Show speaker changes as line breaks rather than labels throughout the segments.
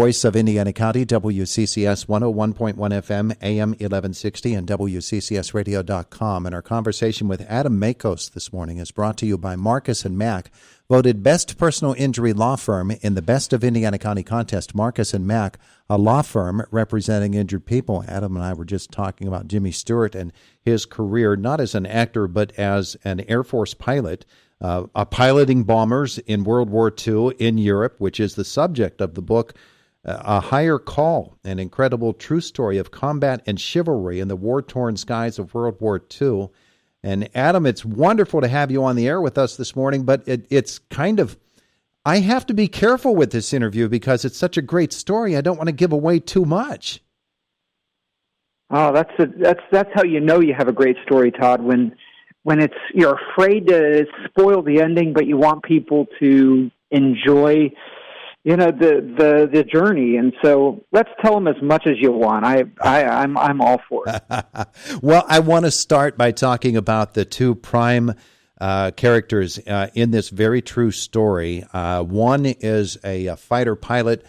Voice of Indiana County, WCCS 101.1 FM, AM 1160, and WCCSradio.com. And our conversation with Adam Makos this morning is brought to you by Marcus & Mack, voted Best Personal Injury Law Firm in the Best of Indiana County contest. Marcus & Mack, a law firm representing injured people. Adam and I were just talking about Jimmy Stewart and his career, not as an actor, but as an Air Force pilot, piloting bombers in World War II in Europe, which is the subject of the book, A Higher Call, an incredible true story of combat and chivalry in the war-torn skies of World War II. And Adam, it's wonderful to have you on the air with us this morning, but it's kind of, I have to be careful with this interview because it's such a great story. I don't want to give away too much.
Oh, that's how you know you have a great story, Todd, when it's, you're afraid to spoil the ending, but you want people to enjoy, the journey. And so let's tell them as much as you want. I'm all for it.
Well, I want to start by talking about the two prime characters in this very true story. One is a fighter pilot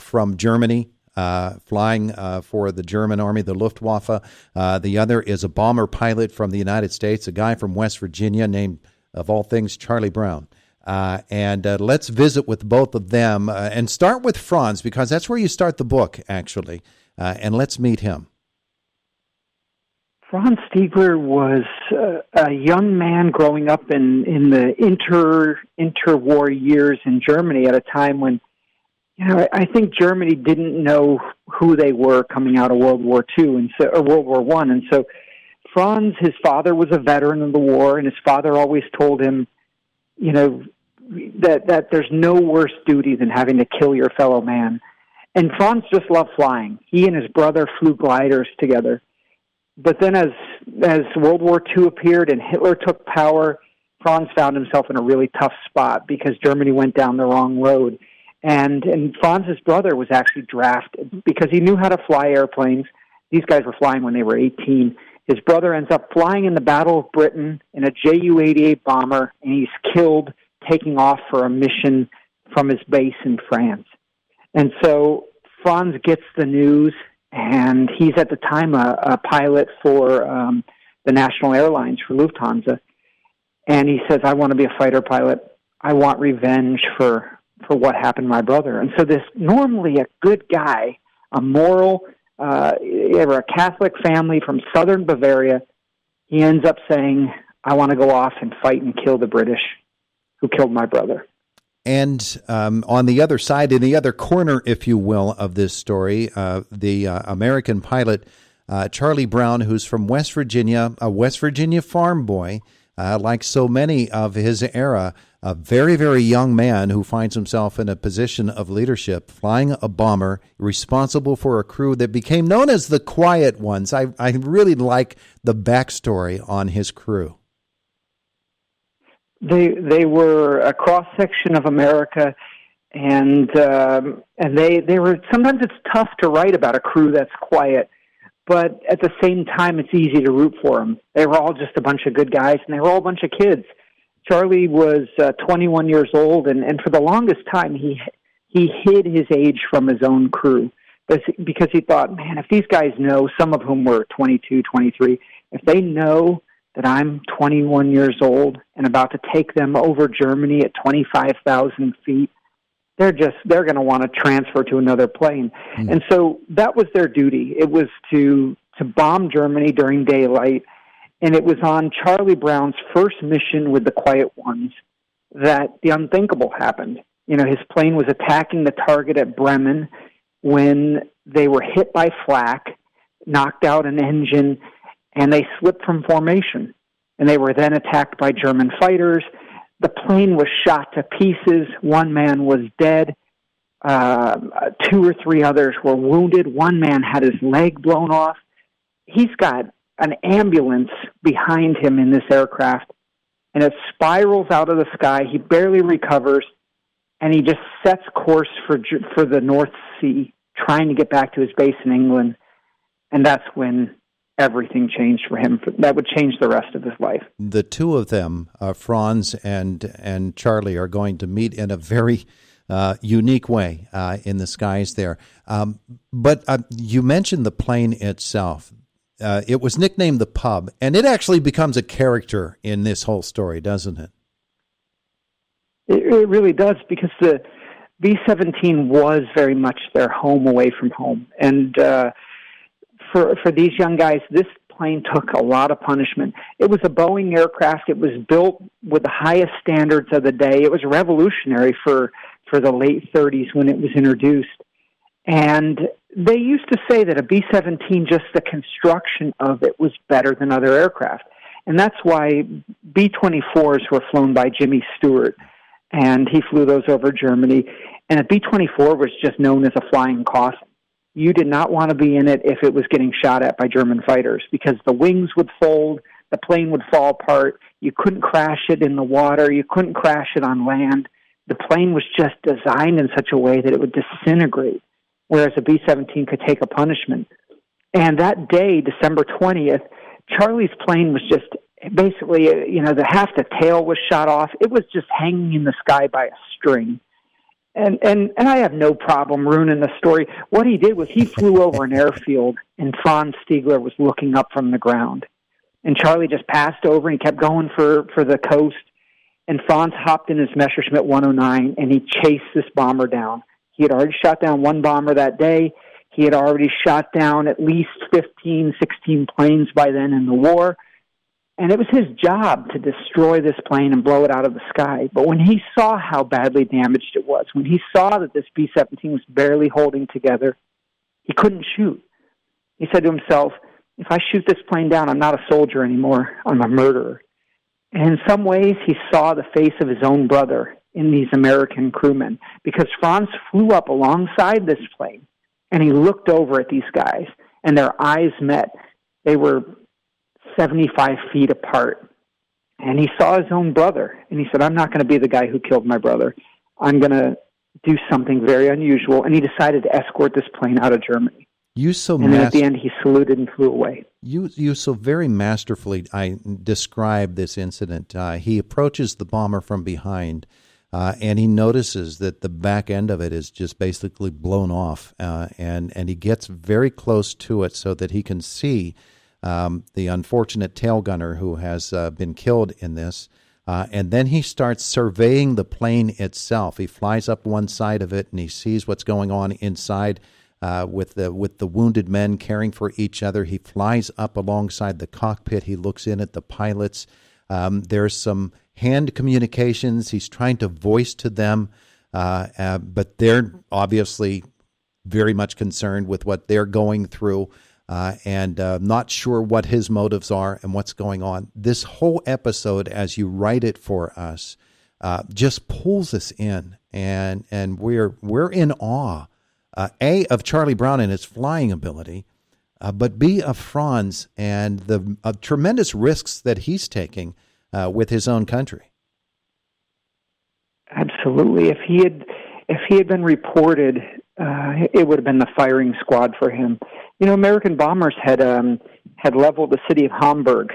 from Germany, flying for the German Army, the Luftwaffe. The other is a bomber pilot from the United States, a guy from West Virginia named, of all things, Charlie Brown. And let's visit with both of them and start with Franz, because that's where you start the book, actually. And let's meet him.
Franz Stiegler was a young man growing up in the interwar years in Germany at a time when, I think Germany didn't know who they were coming out of World War II or World War I. And so Franz, his father was a veteran of the war, and his father always told him, that there's no worse duty than having to kill your fellow man. And Franz just loved flying. He and his brother flew gliders together. But then as World War II appeared and Hitler took power, Franz found himself in a really tough spot because Germany went down the wrong road. And Franz's brother was actually drafted because he knew how to fly airplanes. These guys were flying when they were 18. His brother ends up flying in the Battle of Britain in a Ju-88 bomber, and he's killed taking off for a mission from his base in France. And so Franz gets the news, and he's at the time a pilot for the National Airlines for Lufthansa. And he says, I want to be a fighter pilot. I want revenge for what happened to my brother. And so this normally a good guy, a moral, a Catholic family from southern Bavaria, he ends up saying, I want to go off and fight and kill the British who killed my brother.
And on the other side, in the other corner, if you will, of this story, the American pilot, Charlie Brown, who's from West Virginia, a West Virginia farm boy, like so many of his era, a very, very young man who finds himself in a position of leadership, flying a bomber, responsible for a crew that became known as the Quiet Ones. I really like the backstory on his crew.
They were a cross section of America, and they were. Sometimes it's tough to write about a crew that's quiet, but at the same time, it's easy to root for them. They were all just a bunch of good guys, and they were all a bunch of kids. Charlie was 21 years old, and for the longest time, he hid his age from his own crew because he thought, man, if these guys know, some of whom were 22, 23, if they know that I'm 21 years old and about to take them over Germany at 25,000 feet, they're going to want to transfer to another plane. Mm. And so that was their duty. It was to bomb Germany during daylight. And it was on Charlie Brown's first mission with the Quiet Ones that the unthinkable happened. His plane was attacking the target at Bremen when they were hit by flak, knocked out an engine, and they slipped from formation. And they were then attacked by German fighters. The plane was shot to pieces. One man was dead. 2 or 3 others were wounded. One man had his leg blown off. He's got an ambulance behind him in this aircraft, and it spirals out of the sky. He barely recovers, and he just sets course for the North Sea, trying to get back to his base in England. And that's when everything changed for him. That would change the rest of his life.
The two of them, Franz and Charlie, are going to meet in a very unique way in the skies there. But you mentioned the plane itself. It was nicknamed the Pub, and it actually becomes a character in this whole story, doesn't it?
It really does, because the B-17 was very much their home away from home. And for these young guys, this plane took a lot of punishment. It was a Boeing aircraft. It was built with the highest standards of the day. It was revolutionary for the late 30s when it was introduced. And they used to say that a B-17, just the construction of it, was better than other aircraft. And that's why B-24s were flown by Jimmy Stewart, and he flew those over Germany. And a B-24 was just known as a flying coffin. You did not want to be in it if it was getting shot at by German fighters, because the wings would fold, the plane would fall apart, you couldn't crash it in the water, you couldn't crash it on land. The plane was just designed in such a way that it would disintegrate, whereas a B-17 could take a punishment. And that day, December 20th, Charlie's plane was just basically, the half the tail was shot off. It was just hanging in the sky by a string. And I have no problem ruining the story. What he did was he flew over an airfield, and Franz Stiegler was looking up from the ground. And Charlie just passed over and kept going for the coast. And Franz hopped in his Messerschmitt 109, and he chased this bomber down. He had already shot down one bomber that day. He had already shot down at least 15, 16 planes by then in the war. And it was his job to destroy this plane and blow it out of the sky. But when he saw how badly damaged it was, when he saw that this B-17 was barely holding together, he couldn't shoot. He said to himself, if I shoot this plane down, I'm not a soldier anymore. I'm a murderer. And in some ways, he saw the face of his own brother in these American crewmen, because Franz flew up alongside this plane, and he looked over at these guys, and their eyes met. They were 75 feet apart. And he saw his own brother, and he said, I'm not going to be the guy who killed my brother. I'm going to do something very unusual. And he decided to escort this plane out of Germany. And then at the end, he saluted and flew away.
You so very masterfully describe this incident. He approaches the bomber from behind, and he notices that the back end of it is just basically blown off, and he gets very close to it so that he can see the unfortunate tail gunner who has been killed in this. And then he starts surveying the plane itself. He flies up one side of it, and he sees what's going on inside with the wounded men caring for each other. He flies up alongside the cockpit. He looks in at the pilots. There's some hand communications. He's trying to voice to them, but they're obviously very much concerned with what they're going through. And not sure what his motives are and what's going on. This whole episode, as you write it for us, just pulls us in, and we're in awe. A, of Charlie Brown and his flying ability, but B, of Franz and the tremendous risks that he's taking with his own country.
Absolutely. If he had been reported, it would have been the firing squad for him. American bombers had leveled the city of Hamburg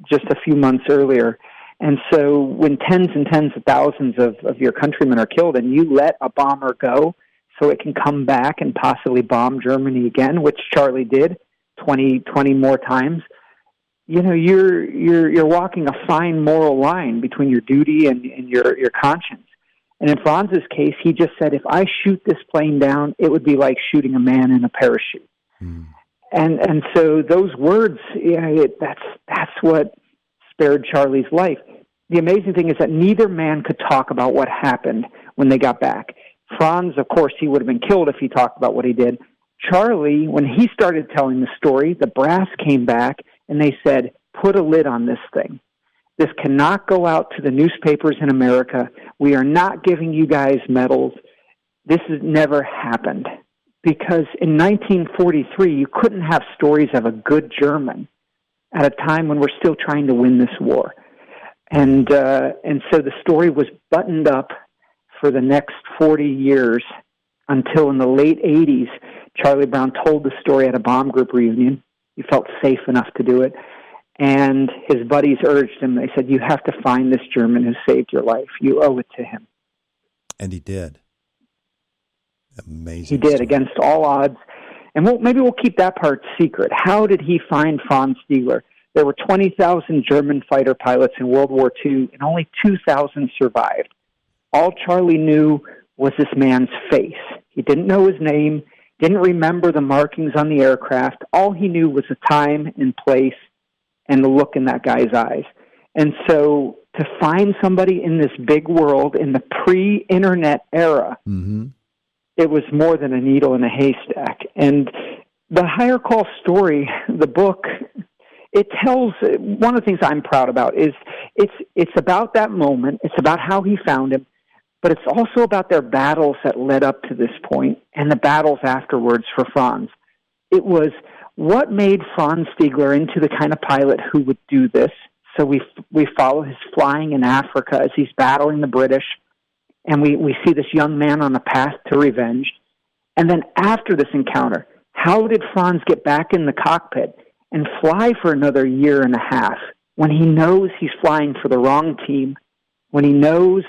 just a few months earlier. And so when tens and tens of thousands of your countrymen are killed, and you let a bomber go so it can come back and possibly bomb Germany again, which Charlie did 20 more times, you're walking a fine moral line between your duty and your conscience. And in Franz's case, he just said, if I shoot this plane down, it would be like shooting a man in a parachute. Mm. And so those words, that's what spared Charlie's life. The amazing thing is that neither man could talk about what happened when they got back. Franz, of course, he would have been killed if he talked about what he did. Charlie, when he started telling the story, the brass came back and they said, put a lid on this thing. This cannot go out to the newspapers in America. We are not giving you guys medals. This has never happened. Because in 1943, you couldn't have stories of a good German at a time when we're still trying to win this war. And so the story was buttoned up for the next 40 years until in the late 80s, Charlie Brown told the story at a bomb group reunion. He felt safe enough to do it. And his buddies urged him. They said, you have to find this German who saved your life. You owe it to him.
And he did. Amazing.
He did,
story.
against all odds. And maybe we'll keep that part secret. How did he find Franz Stiegler? There were 20,000 German fighter pilots in World War II, and only 2,000 survived. All Charlie knew was this man's face. He didn't know his name, didn't remember the markings on the aircraft. All he knew was the time and place and the look in that guy's eyes. And so to find somebody in this big world in the pre-internet era, it was more than a needle in a haystack. And the Higher Call story, the book, it tells, one of the things I'm proud about is it's about that moment. It's about how he found him, but it's also about their battles that led up to this point and the battles afterwards for Franz. It was what made Franz Stiegler into the kind of pilot who would do this. So we follow his flying in Africa as he's battling the British, and we see this young man on a path to revenge. And then after this encounter, how did Franz get back in the cockpit and fly for another year and a half when he knows he's flying for the wrong team, when he knows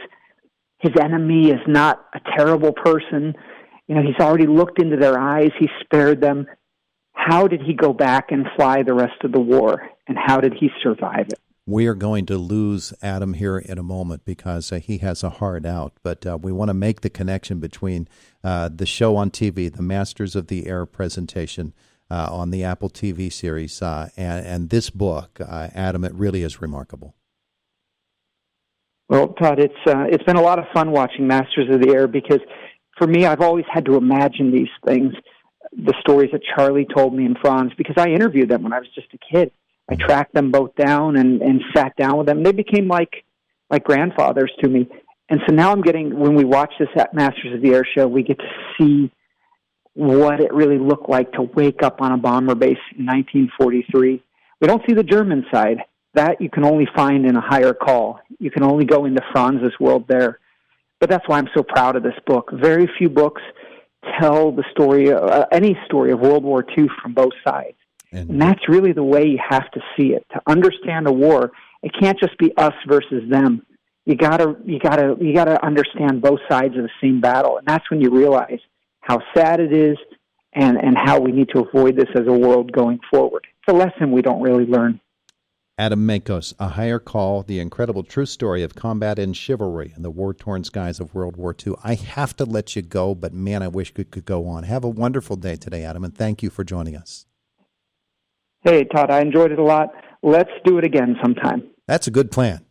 his enemy is not a terrible person? You know, he's already looked into their eyes, he spared them. How did he go back and fly the rest of the war, and how did he survive it?
We are going to lose Adam here in a moment because he has a hard out, but we want to make the connection between the show on TV, the Masters of the Air presentation on the Apple TV series, and this book. Adam, it really is remarkable.
Well, Todd, it's been a lot of fun watching Masters of the Air because for me, I've always had to imagine these things, the stories that Charlie told me and Franz, because I interviewed them when I was just a kid. I tracked them both down and sat down with them. They became like grandfathers to me. And so now when we watch this at Masters of the Air show, we get to see what it really looked like to wake up on a bomber base in 1943. We don't see the German side. That you can only find in a Higher Call. You can only go into Franz's world there. But that's why I'm so proud of this book. Very few books tell the story, any story of World War II from both sides. And that's really the way you have to see it. To understand a war, it can't just be us versus them. You gotta understand both sides of the same battle, and that's when you realize how sad it is and how we need to avoid this as a world going forward. It's a lesson we don't really learn.
Adam Makos, A Higher Call, the incredible true story of combat and chivalry in the war-torn skies of World War II. I have to let you go, but man, I wish we could go on. Have a wonderful day today, Adam, and thank you for joining us.
Hey, Todd, I enjoyed it a lot. Let's do it again sometime.
That's a good plan.